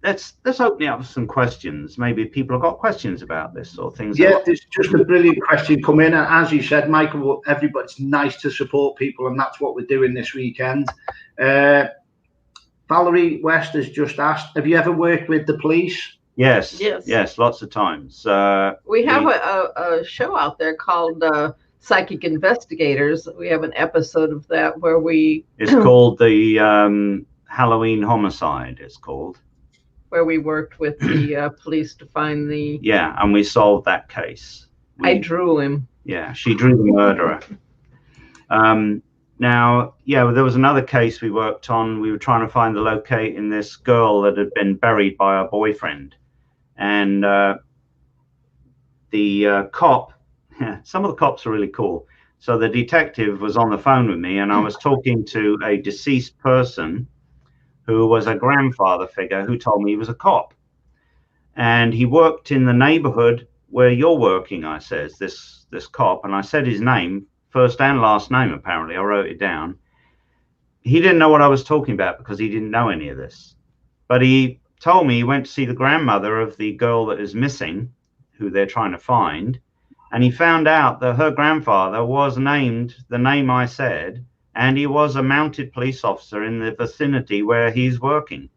let's open it up for some questions. Maybe people have got questions about this or things. Yeah, there's just a brilliant question come in. And as you said, Michael, everybody's nice to support people, and that's what we're doing this weekend. Valerie West has just asked, have you ever worked with the police? Yes, lots of times. We have a show out there called Psychic Investigators. We have an episode of that where we... It's called the Halloween Homicide, it's called. Where we worked with the police to find the... Yeah, and we solved that case. I drew him. Yeah, she drew the murderer. Now, yeah, there was another case we worked on. We were trying to find the locate in this girl that had been buried by her boyfriend. And the cop, some of the cops are really cool. So the detective was on the phone with me and I was talking to a deceased person who was a grandfather figure who told me he was a cop. And he worked in the neighborhood where you're working, I says, this cop. And I said his name, first and last name, apparently. I wrote it down. He didn't know what I was talking about because he didn't know any of this. But he told me he went to see the grandmother of the girl that is missing, who they're trying to find. And he found out that her grandfather was named the name I said, and he was a mounted police officer in the vicinity where he's working.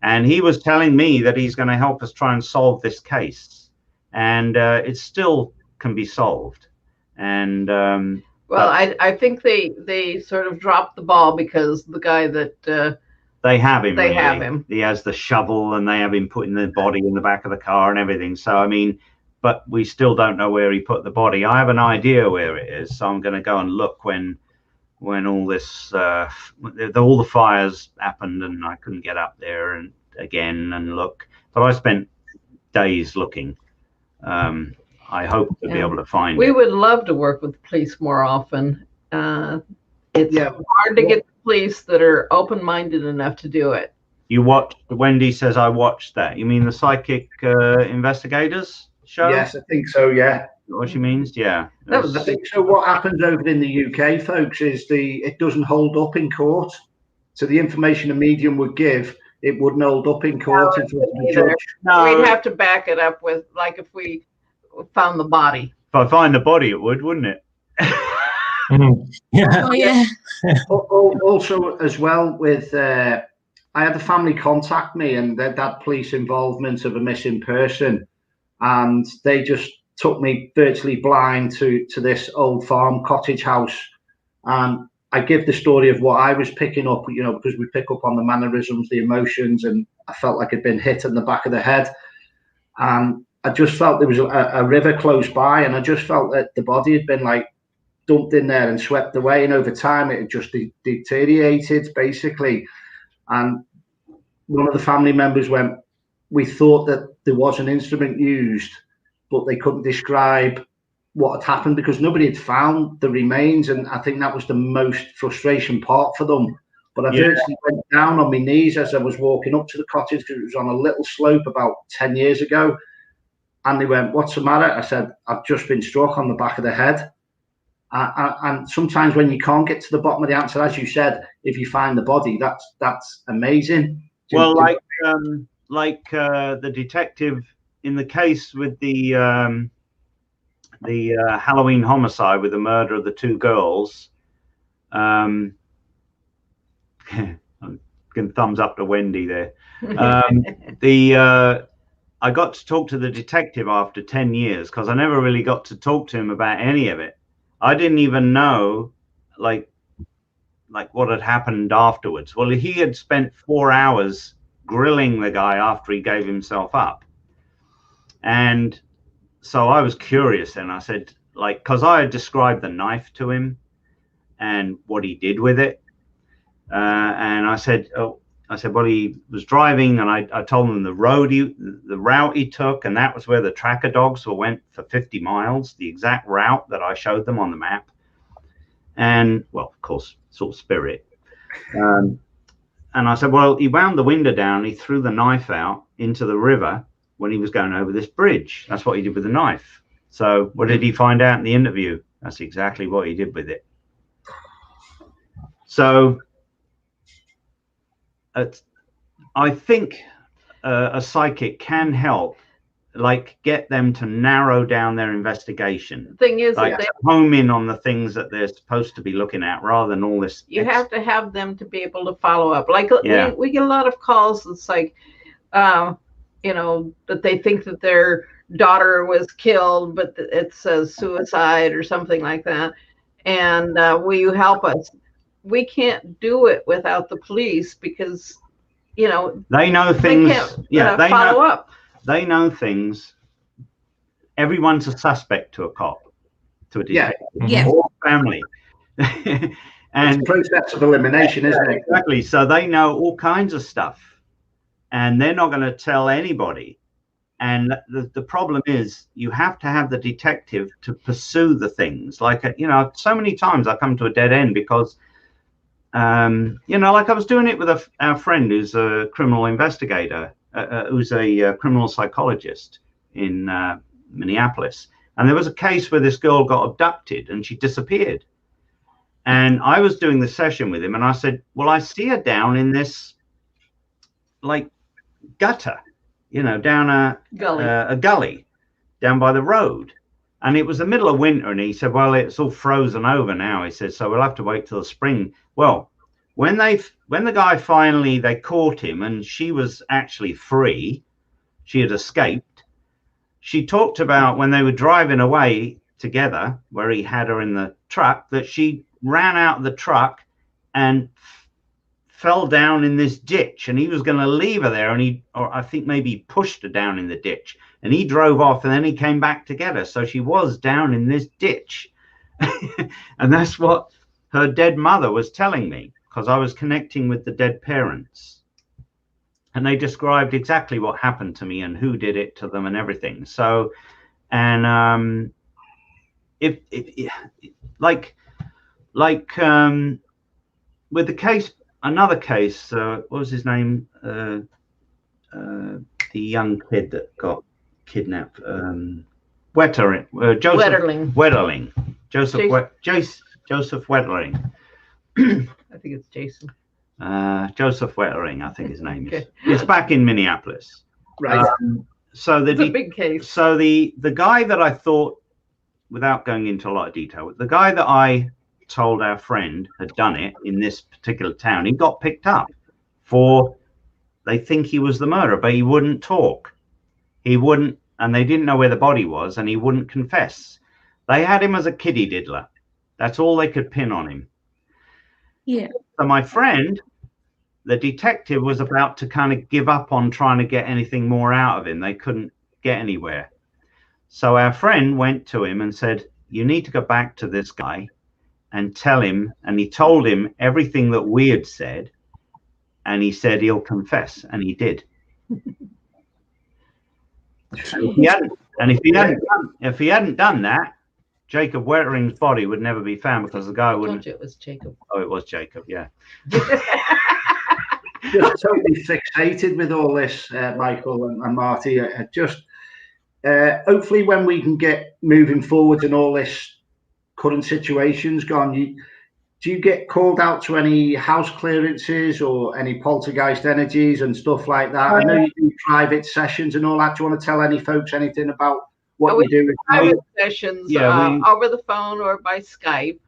And he was telling me that he's going to help us try and solve this case. And it still can be solved. And well, I think they sort of dropped the ball because the guy that they have him. They have him. He has the shovel, and they have him putting the body in the back of the car and everything. So I mean, but we still don't know where he put the body. I have an idea where it is, so I'm going to go and look when all this all the fires happened, and I couldn't get up there and again and look. But I spent days looking. I hope to be able to find We it. would love to work with the police more often. It's hard to get the police that are open-minded enough to do it. You watched, Wendy says I watched that. You mean the Psychic Investigators show? Yes, I think so, yeah. What she means? Yeah. That was I think so. What happens over in the UK, folks, is it doesn't hold up in court. So the information a medium would give, it wouldn't hold up in court in front of the judge. No. We'd have to back it up with, like, if we found the body. If I find the body, it would, wouldn't it? Yeah. Oh, yeah. Also, as well, with I had a family contact me, and they had police involvement of a missing person, and they just took me virtually blind to this old farm cottage house. And I give the story of what I was picking up, you know, because we pick up on the mannerisms, the emotions, and I felt like I'd been hit in the back of the head. And I just felt there was a river close by, and I just felt that the body had been like dumped in there and swept away, and over time it had just deteriorated basically. And one of the family members went, we thought that there was an instrument used, but they couldn't describe what had happened because nobody had found the remains. And I think that was the most frustration part for them. But I virtually went down on my knees as I was walking up to the cottage because it was on a little slope about 10 years ago. And they went, "What's the matter?" I said, "I've just been struck on the back of the head." And sometimes when you can't get to the bottom of the answer, as you said, if you find the body, that's amazing. Well, like the detective in the case with the Halloween homicide with the murder of the 2 girls. I'm giving thumbs up to Wendy there. I got to talk to the detective after 10 years because I never really got to talk to him about any of it. I didn't even know like what had happened afterwards. Well, he had spent 4 hours grilling the guy after he gave himself up. And so I was curious, and I said, like, because I had described the knife to him and what he did with it. And I said, well, he was driving, and I told him the route he took, and that was where the tracker dogs went for 50 miles, the exact route that I showed them on the map. And, well, of course, sort of spirit. And I said, well, he wound the window down, he threw the knife out into the river when he was going over this bridge. That's what he did with the knife. So what did he find out in the interview? That's exactly what he did with it. So I think a psychic can help, like, get them to narrow down their investigation. The thing is, like, home in on the things that they're supposed to be looking at rather than all this. You have to have them to be able to follow up. Like, we get a lot of calls. It's like, you know, that they think that their daughter was killed, but it says suicide or something like that. And will you help us? We can't do it without the police because, you know, they know things. They follow up. They know things. Everyone's a suspect to a cop, to a detective, or family. And it's a process of elimination, isn't it? Exactly. So they know all kinds of stuff, and they're not going to tell anybody. And the problem is you have to have the detective to pursue the things. Like, you know, so many times I come to a dead end because, you know, like I was doing it with our friend who's a criminal investigator, who's a criminal psychologist in Minneapolis. And there was a case where this girl got abducted and she disappeared. And I was doing the session with him and I said, well, I see her down in this, like, gutter, you know, down a gully down by the road. And it was the middle of winter. And he said, well, it's all frozen over now. He said, so we'll have to wait till the spring. Well, when the guy finally, they caught him and she was actually free, she had escaped. She talked about when they were driving away together, where he had her in the truck, that she ran out of the truck and fell down in this ditch, and he was going to leave her there, and or I think maybe he pushed her down in the ditch, and he drove off, and then he came back to get her. So she was down in this ditch. And that's what her dead mother was telling me, because I was connecting with the dead parents, and they described exactly what happened to me and who did it to them and everything. So, and if with the case, another case, what was his name? The young kid that got kidnapped, Wetterling, Joseph Wetterling. I think it's Jason. Joseph Wetterling, I think his name is. It's back in Minneapolis. Right. So it's a big case. So the guy that I thought, without going into a lot of detail, the guy that I told our friend had done it in this particular town, he got picked up for, they think he was the murderer, but he wouldn't talk. He wouldn't, and they didn't know where the body was, and he wouldn't confess. They had him as a kiddie diddler. That's all they could pin on him. Yeah. So my friend, the detective, was about to kind of give up on trying to get anything more out of him. They couldn't get anywhere. So our friend went to him and said, you need to go back to this guy and tell him. And he told him everything that we had said. And he said he'll confess. And he did. If he hadn't done that, Jacob Wettering's body would never be found because the guy wouldn't. I told you it was Jacob. Oh, it was Jacob. Yeah. Just totally fixated with all this, Michael and Marty. Hopefully, when we can get moving forward and all this current situation's gone, do you get called out to any house clearances or any poltergeist energies and stuff like that? I know you do private sessions and all that. Do you want to tell any folks anything about what you do? Private sessions over the phone or by Skype.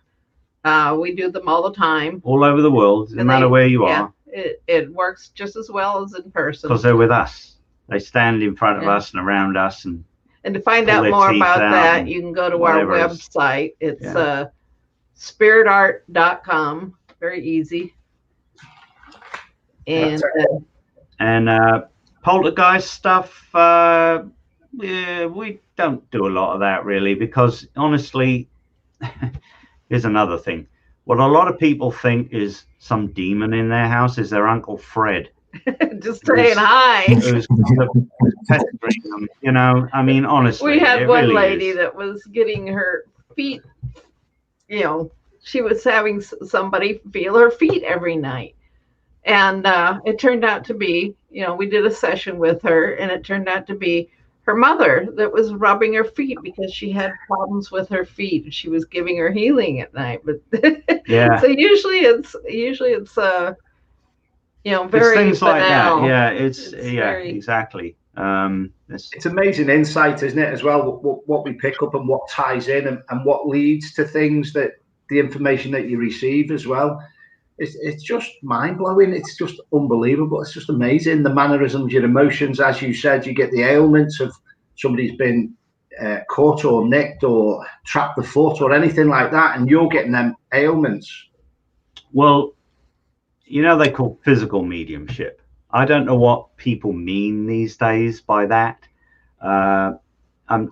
We do them all the time. All over the world, no matter where you are. It works just as well as in person. Because they're with us. They stand in front of us and around us. And to find out more about that, you can go to our website. It's spiritart.com. Very easy. And poltergeist stuff, we don't do a lot of that really, because honestly, here's another thing. What a lot of people think is some demon in their house is their Uncle Fred. Just saying hi. Who's pestering them, you know. I mean, honestly, we had one lady that was getting her feet, you know, she was having somebody feel her feet every night. And it turned out to be, you know, we did a session with her, and it turned out to be her mother that was rubbing her feet because she had problems with her feet, and she was giving her healing at night. But so usually it's you know, very things banal. like that. Yeah, it's very... exactly. It's amazing insight, isn't it, as well, what we pick up and what ties in and what leads to things, that the information that you receive as well. It's just mind-blowing. It's just unbelievable. It's just amazing. The mannerisms, your emotions, as you said, you get the ailments of somebody's been caught or nicked or trapped the foot or anything like that, and you're getting them ailments. Well, you know, they call physical mediumship. I don't know what people mean these days by that. I'm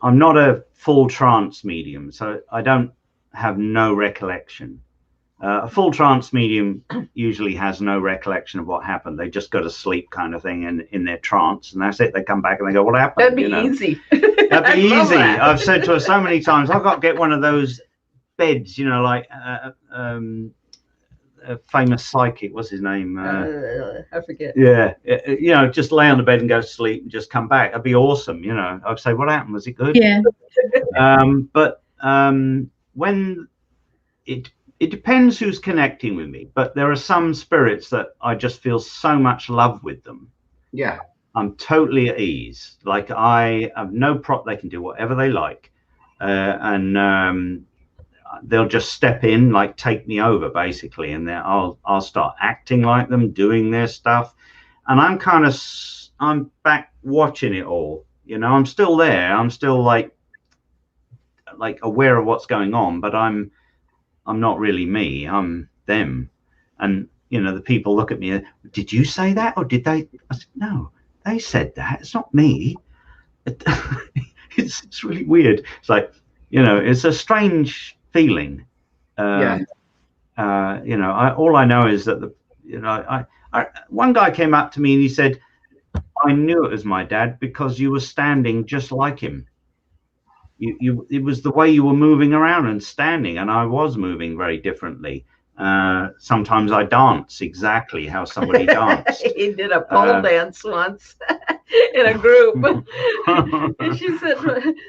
not a full trance medium, so I don't have no recollection. A full trance medium usually has no recollection of what happened. They just go to sleep kind of thing in their trance, and that's it. They come back and they go, what happened? That'd be easy. That'd be easy. I've said to her so many times, I've got to get one of those beds, you know, like a famous psychic, what's his name? I forget. Yeah, you know, just lay on the bed and go to sleep and just come back. That'd be awesome, you know. I'd say, what happened? Was it good? Yeah. But when it depends who's connecting with me, but there are some spirits that I just feel so much love with them. Yeah. I'm totally at ease. Like, I have no they can do whatever they like. And they'll just step in, like take me over basically. And then I'll start acting like them, doing their stuff. And I'm back watching it all. You know, I'm still there. I'm still like aware of what's going on, but I'm not really me. I'm them. And, you know, the people look at me, did you say that? Or did they? I said, no, they said that. It's not me. It's really weird. It's like, you know, it's a strange feeling. You know, all I know is that one guy came up to me and he said, I knew it was my dad because you were standing just like him. It was the way you were moving around and standing, and I was moving very differently. Sometimes I dance exactly how somebody danced. He did a pole dance once in a group. And she said,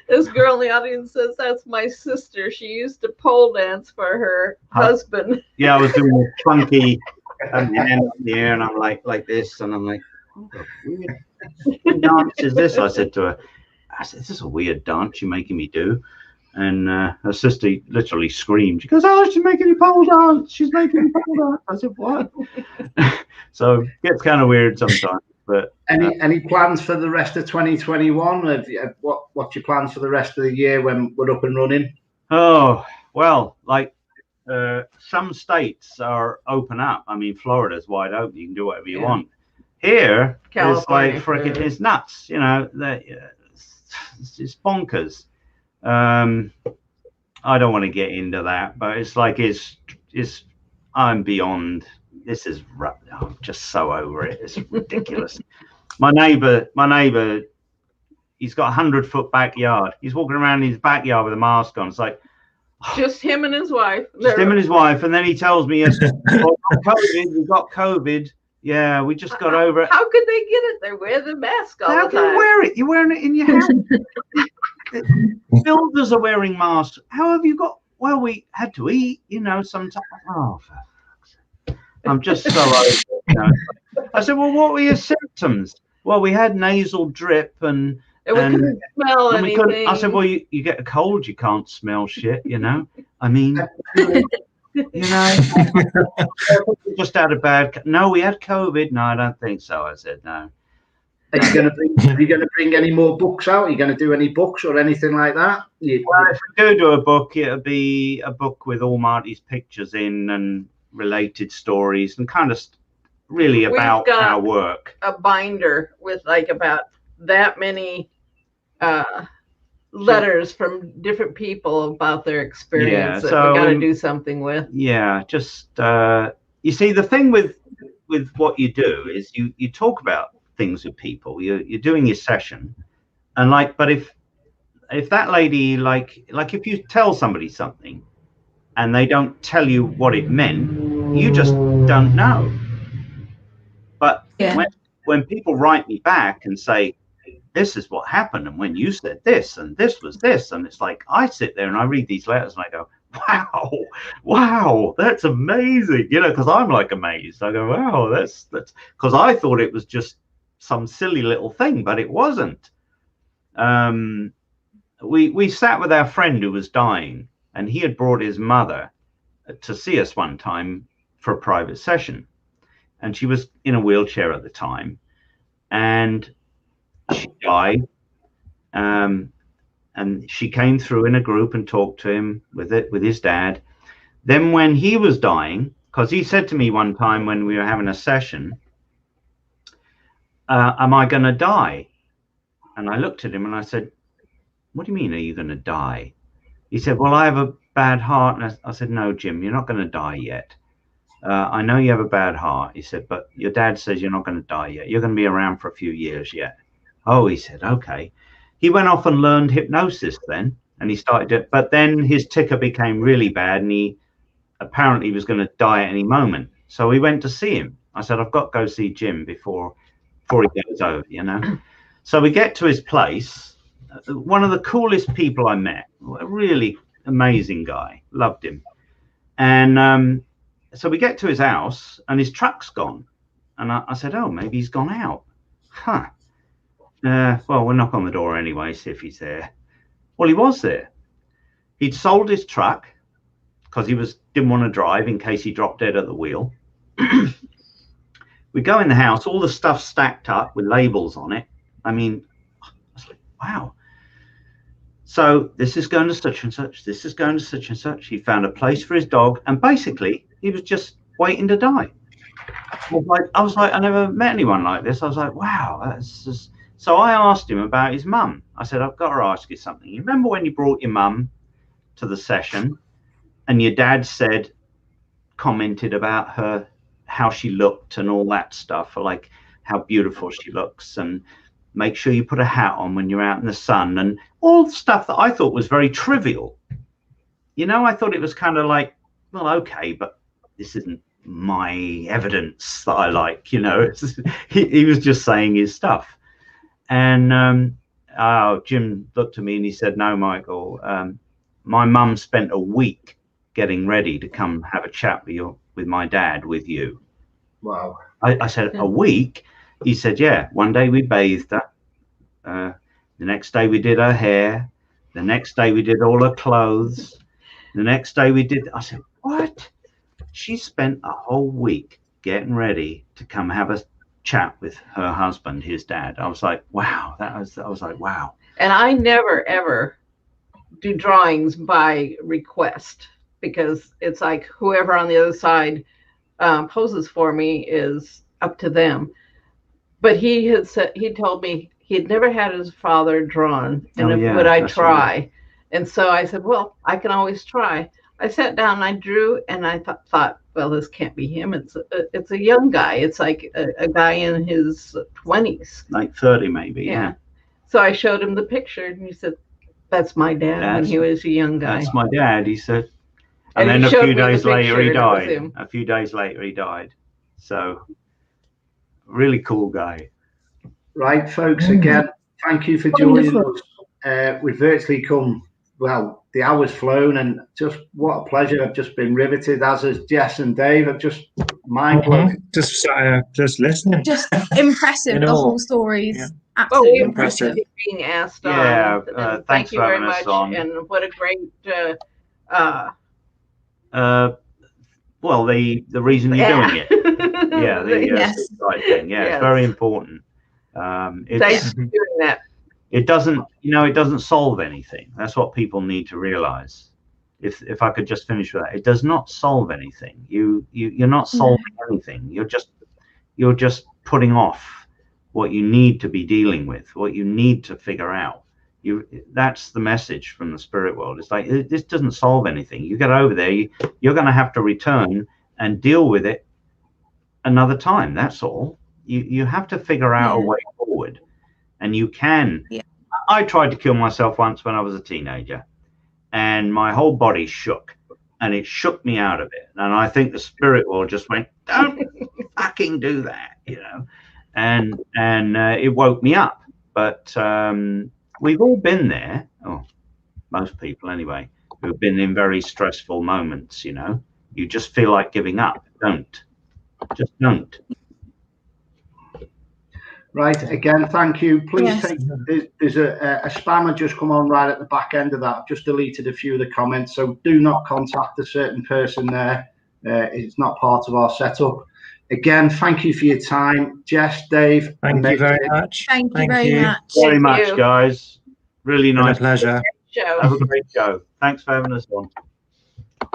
this girl in the audience says, that's my sister. She used to pole dance for her husband. Yeah, I was doing a funky hand up in the air, and I'm like this, and I'm like, what weird dance is this? I said to her, this is a weird dance you're making me do. And her sister literally screamed. She goes, oh, she's making me pole dance. She's making me pole dance. I said, what? So it gets kind of weird sometimes. But any plans for the rest of 2021? What's your plans for the rest of the year when we're up and running? Oh, well, like some states are open up. I mean, Florida's wide open. You can do whatever you want. Here, California, it's like freaking, it's nuts. You know, it's bonkers. I don't want to get into that, but it's like I'm beyond. This is I'm just so over it. It's ridiculous. my neighbor he's got 100-foot backyard. He's walking around in his backyard with a mask on. It's like, just him and his wife. Just him and his wife. And then he tells me, we've got COVID. Yeah, we just got over it. How could they get it? They wear the mask all How the time. can you wear it? You're wearing it in your house. Builders are wearing masks. How have you got? Well, we had to eat, sometimes. Oh, for fuck's sake. I'm just so over it. I said, well, what were your symptoms? Well, we had nasal drip and we couldn't smell anything. I said, well, you get a cold, you can't smell shit, I mean, just had a bad. No, we had COVID. No, I don't think so. I said no. Are you going to bring any more books out? Are you going to do any books or anything like that? Well, if we do a book, it'll be a book with all Marty's pictures in and related stories and kind of really about our work. A binder with like about that many letters from different people about their experience that we got to do something with. Yeah, just you see, the thing with what you do is you talk about things with people. You're doing your session, and but if that lady like if you tell somebody something and they don't tell you what it meant, you just don't know. But when people write me back and say, this is what happened, and when you said this and this was this, and it's like I sit there and I read these letters and I go, wow, that's amazing, because I'm like amazed. I go, wow, that's because I thought it was just some silly little thing, but it wasn't. We sat with our friend who was dying, and he had brought his mother to see us one time for a private session, and she was in a wheelchair at the time, and she died, and she came through in a group and talked to him with his dad. Then when he was dying, because he said to me one time when we were having a session, am I going to die? And I looked at him and I said, what do you mean, are you going to die? He said, well, I have a bad heart. And I said, no, Jim, you're not going to die yet. I know you have a bad heart. He said, but your dad says you're not going to die yet. You're going to be around for a few years yet. Oh, he said, okay. He went off and learned hypnosis then, and he started it. But then his ticker became really bad, and he apparently was going to die at any moment. So we went to see him. I said, I've got to go see Jim before he goes over, So we get to his place. One of the coolest people I met, a really amazing guy, loved him. And so we get to his house and his truck's gone. And I said, oh, maybe he's gone out. Huh. Well, we'll knock on the door anyway, see if he's there. Well, he was there. He'd sold his truck because he didn't want to drive in case he dropped dead at the wheel. We go in the house, all the stuff stacked up with labels on it. I mean, I was like, wow. So this is going to such and such. This is going to such and such. He found a place for his dog. And basically, he was just waiting to die. I was like, I never met anyone like this. I was like, wow. That's just... So I asked him about his mum. I said, I've got to ask you something. You remember when you brought your mum to the session and your dad commented about her, how she looked and all that stuff, like how beautiful she looks, and make sure you put a hat on when you're out in the sun, and all the stuff that I thought was very trivial. I thought it was kind of like, well, okay, but this isn't my evidence that I like, he was just saying his stuff. And Jim looked at me and he said, no, Michael, my mum spent a week getting ready to come have a chat with my dad, with you. Wow. I said, a week? He said, yeah, one day we bathed her. The next day we did her hair. The next day we did all her clothes. The next day we did, I said, what? She spent a whole week getting ready to come have a chat with her husband, his dad. I was like, wow. I was like, wow. And I never, ever do drawings by request, because it's like whoever on the other side poses for me is up to them. But he told me he'd never had his father drawn, and would I try? Right. And so I said, well, I can always try. I sat down and I drew, and I thought, well, this can't be him. It's a young guy. It's like a guy in his 20s, like 30 maybe. Yeah. So I showed him the picture, and he said, "That's my dad when he was a young guy." That's my dad, he said. And And he then a showed few me the days later, picture, he and it was died. him. A few days later, he died. So, really cool guy. Right, folks, again, thank you for joining us. We've virtually come, well, the hour's flown, and just what a pleasure. I've just been riveted, as is Jess and Dave. I've just mind blowing. Just listening. Just impressive. The whole story's absolutely impressive. Being asked Yeah, on. thanks Thank you for very having us much, on. and what a great. Well, the reason you're doing it. Yeah, the suicide thing. Yeah, it's very important. Thanks for doing that. It doesn't solve anything. That's what people need to realize. If I could just finish with that, it does not solve anything. You're not solving anything. You're just putting off what you need to be dealing with, what you need to figure out. That's the message from the spirit world. It's like, this doesn't solve anything. You get over there, you're going to have to return and deal with it another time. That's all. You have to figure out a way forward, and you can. I tried to kill myself once when I was a teenager, and my whole body shook, and it shook me out of it. And I think the spirit world just went, "Don't fucking do that," and it woke me up. But we've all been there, most people anyway, who've been in very stressful moments. You just feel like giving up. Just don't. Right, again, thank you. Please take, there's a spammer just come on right at the back end of that. I've just deleted a few of the comments, so do not contact a certain person there. It's not part of our setup. Again, thank you for your time, Jess, Dave. Thank you very much. Thank you very much. Very much, guys. Really nice. Been a pleasure. Have a great show. Thanks for having us on.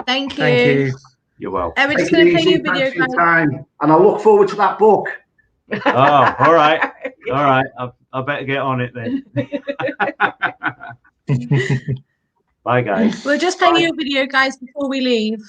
Thank you. Thank you. You're welcome. We're just going to play you a video, Thanks for your time, and I look forward to that book. Oh, all right. All right. I better get on it then. Bye, guys. We're just playing you a video, guys, before we leave.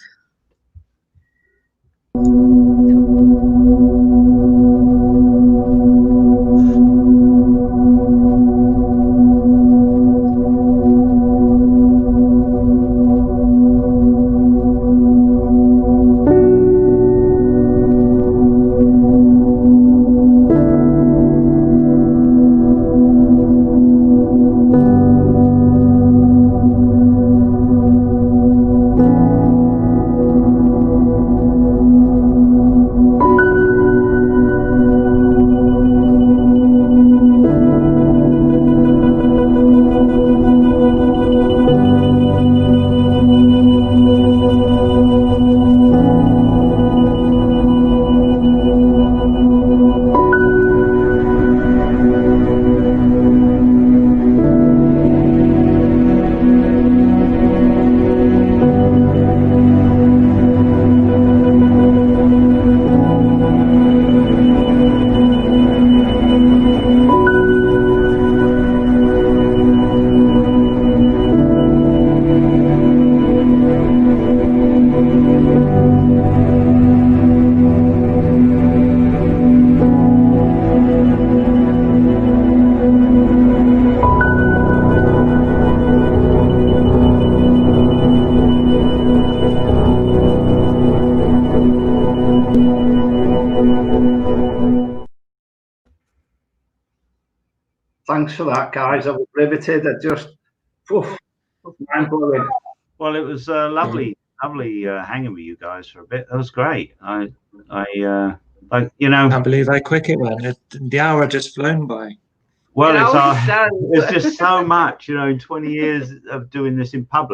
Thanks for that, guys. I was riveted. I just, mind blowing. Well, it was lovely hanging with you guys for a bit. That was great. I can't believe how quick it went. The hour had just flown by. Well, it's just so much, in 20 years of doing this in public.